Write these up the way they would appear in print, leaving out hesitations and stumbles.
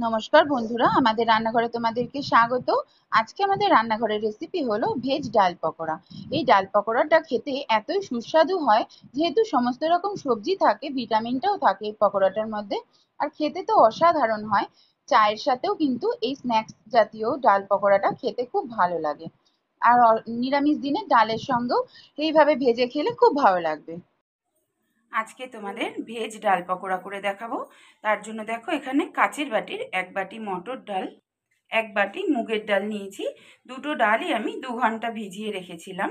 নমস্কার বন্ধুরা, আমাদের রান্নাঘরে তোমাদেরকে স্বাগত। আজকে আমাদের রান্নাঘরের রেসিপি হলো ভেজ ডাল পকোড়া। এই ডাল পকোড়াটা খেতে এতই সুস্বাদু হয়, যেহেতু সমস্ত রকম সবজি থাকে, ভিটামিনটাও থাকে এই পকোড়াটার মধ্যে। আর খেতে তো অসাধারণ হয়। চায়ের সাথেও কিন্তু এই স্ন্যাক্স জাতীয় ডাল পকোড়াটা খেতে খুব ভালো লাগে। আর নিরামিষ দিনে ডালের সঙ্গেও এইভাবে ভেজে খেলে খুব ভালো লাগবে। আজকে তোমাদের ভেজ ডাল পকোড়া করে দেখাবো। তার জন্য দেখো, এখানে কাচের বাটির 1 বাটি মটর ডাল, 1 বাটি মুগের ডাল নিয়েছি। দুটো ডালই আমি 2 ঘন্টা ভিজিয়ে রেখেছিলাম।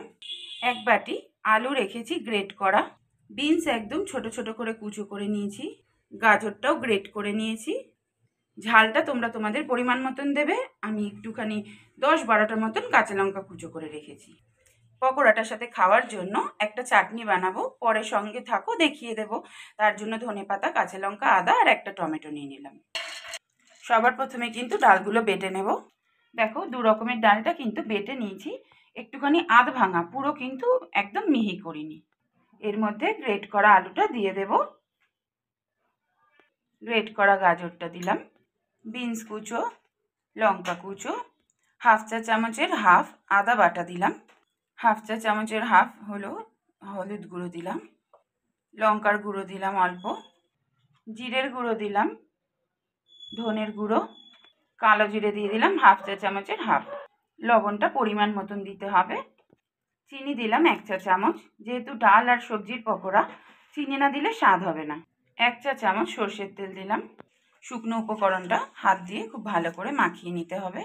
1 বাটি আলু রেখেছি গ্রেট করা। বিনস একদম ছোট ছোট করে কুচো করে নিয়েছি। গাজরটাও গ্রেট করে নিয়েছি। ঝালটা তোমরা তোমাদের পরিমাণ মতন দেবে। আমি একটুখানি 10-12টার মতন কাঁচা লঙ্কা কুচো করে রেখেছি। পকোড়াটার সাথে খাওয়ার জন্য একটা চাটনি বানাবো, পরে সঙ্গে থাকো দেখিয়ে দেবো। তার জন্য ধনেপাতা, কাঁচা লঙ্কা, আদা আর একটা টমেটো নিয়ে নিলাম। সবার প্রথমে কিন্তু ডালগুলো বেটে নেব। দেখো, 2 রকমের ডালটা কিন্তু বেটে নিয়েছি। একটুখানি আধ ভাঙা, পুরো কিন্তু একদম মিহি করিনি। এর মধ্যে গ্রেট করা আলুটা দিয়ে দেব, গ্রেট করা গাজরটা দিলাম, বিনস কুচো, লঙ্কা কুচো, হাফ চা চামচের হাফ আদা বাটা দিলাম, হাফ চা চামচের হাফ হলো হলুদ গুঁড়ো দিলাম, লঙ্কার গুঁড়ো দিলাম অল্প, জিরের গুঁড়ো দিলাম, ধনের গুঁড়ো, কালো জিরে দিয়ে দিলাম হাফ চা চামচের হাফ। লবণটা পরিমাণ মতন দিতে হবে। চিনি দিলাম 1 চা চামচ, যেহেতু ডাল আর সবজির পকোড়া, চিনি না দিলে স্বাদ হবে না। 1 চা চামচ সর্ষের তেল দিলাম। শুকনো উপকরণটা হাত দিয়ে খুব ভালো করে মাখিয়ে নিতে হবে।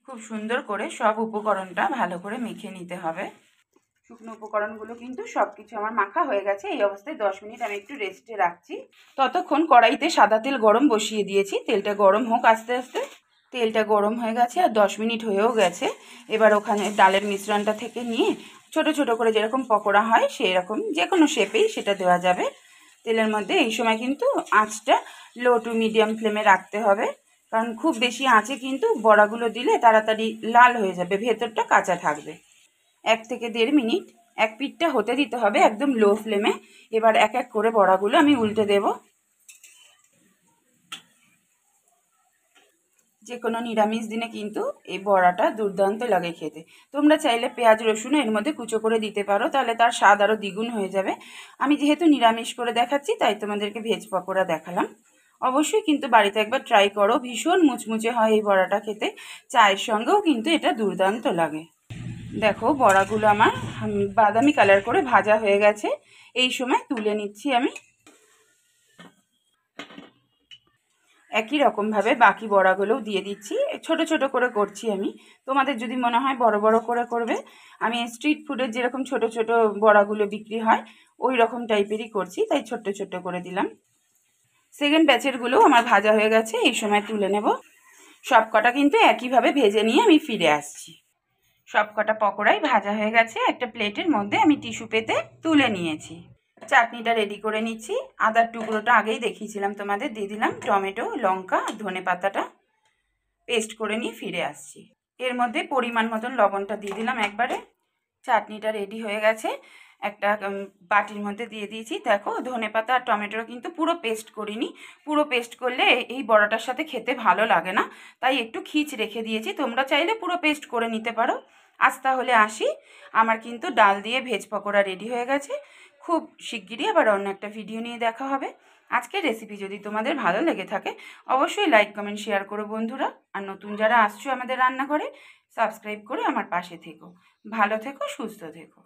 খুব সুন্দর করে সব উপকরণটা ভালো করে মেখে নিতে হবে। শুকনো উপকরণগুলো কিন্তু সব কিছু আমার মাখা হয়ে গেছে। এই অবস্থায় 10 মিনিট আমি একটু রেস্টে রাখছি। ততক্ষণ কড়াইতে সাদা তেল গরম বসিয়ে দিয়েছি। তেলটা গরম হোক আস্তে আস্তে। তেলটা গরম হয়ে গেছে আর 10 মিনিট হয়েও গেছে। এবার ওখানে ডালের মিশ্রণটা থেকে নিয়ে ছোট ছোট করে যেরকম পকোড়া হয় সেই রকম যে কোনো শেপেই সেটা দেওয়া যাবে তেলের মধ্যে। এই সময় কিন্তু আঁচটা লো টু মিডিয়াম ফ্লেমে রাখতে হবে, কারণ খুব বেশি আঁচে কিন্তু বড়াগুলো দিলে তাড়াতাড়ি লাল হয়ে যাবে, ভেতরটা কাঁচা থাকবে। 1 থেকে 1.5 মিনিট এক পিঠটা হতে দিতে হবে একদম লো ফ্লেমে। এবার এক এক করে বড়াগুলো আমি উল্টে দেব। যে কোনো নিরামিষ দিনে কিন্তু এই বড়াটা দুর্দান্ত লাগে খেতে। তোমরা চাইলে পেঁয়াজ রসুন এর মধ্যে কুচো করে দিতে পারো, তাহলে তার স্বাদ আরও দ্বিগুণ হয়ে যাবে। আমি যেহেতু নিরামিষ করে দেখাচ্ছি তাই তোমাদেরকে ভেজ পকোড়া দেখালাম। অবশ্যই কিন্তু বাড়িতে একবার ট্রাই করো, ভীষণ মুচমুচে হয় এই বড়াটা খেতে। চায়ের সঙ্গেও কিন্তু এটা দুর্দান্ত লাগে। দেখো, বড়াগুলো আমার বাদামি কালার করে ভাজা হয়ে গেছে। এই সময় তুলে নিচ্ছি আমি। একই রকমভাবে বাকি বড়াগুলোও দিয়ে দিচ্ছি। ছোট ছোট করে করছি আমি। তোমাদের যদি মনে হয় বড় বড় করে করবে, আমি স্ট্রিট ফুডের যেরকম ছোট ছোট বড়াগুলো বিক্রি হয় ওই রকম টাইপেরই করছি, তাই ছোট্ট ছোট্ট করে দিলাম। সেকেন্ড ব্যাচেরগুলোও আমার ভাজা হয়ে গেছে। এই সময় তুলে নেব। সব কটা কিন্তু একইভাবে ভেজে নিয়ে আমি ফিরে আসছি। সব কটা পকোড়াই ভাজা হয়ে গেছে। একটা প্লেটের মধ্যে আমি টিস্যু পেতে তুলে নিয়েছি। চাটনিটা রেডি করে নিচ্ছি। আদার টুকরোটা আগেই দেখিয়েছিলাম তোমাদের, দিয়ে দিলাম টমেটো, লঙ্কা, ধনে পাতাটা পেস্ট করে নিয়ে ফিরে আসছি। এর মধ্যে পরিমাণ মতন লবণটা দিয়ে দিলাম একবারে। চাটনিটা রেডি হয়ে গেছে। একটা বাটির মধ্যে দিয়ে দিয়েছি। দেখো, ধনে পাতা আর টমেটোটা কিন্তু পুরো পেস্ট করিনি। পুরো পেস্ট করলে এই বড়াটার সাথে খেতে ভালো লাগে না, তাই একটু খিচ রেখে দিয়েছি। তোমরা চাইলে পুরো পেস্ট করে নিতে পারো। আজ তাহলে আসি। আমার কিন্তু ডাল দিয়ে ভেজ পকোড়া রেডি হয়ে গেছে। খুব শিগগিরই আবার অন্য একটা ভিডিও নিয়ে দেখা হবে। আজকের রেসিপি যদি তোমাদের ভালো লেগে থাকে অবশ্যই লাইক কমেন্ট শেয়ার করো বন্ধুরা। আর নতুন যারা আসছো আমাদের রান্নাঘরে, সাবস্ক্রাইব করে আমার পাশে থেকো। ভালো থেকো, সুস্থ থেকো।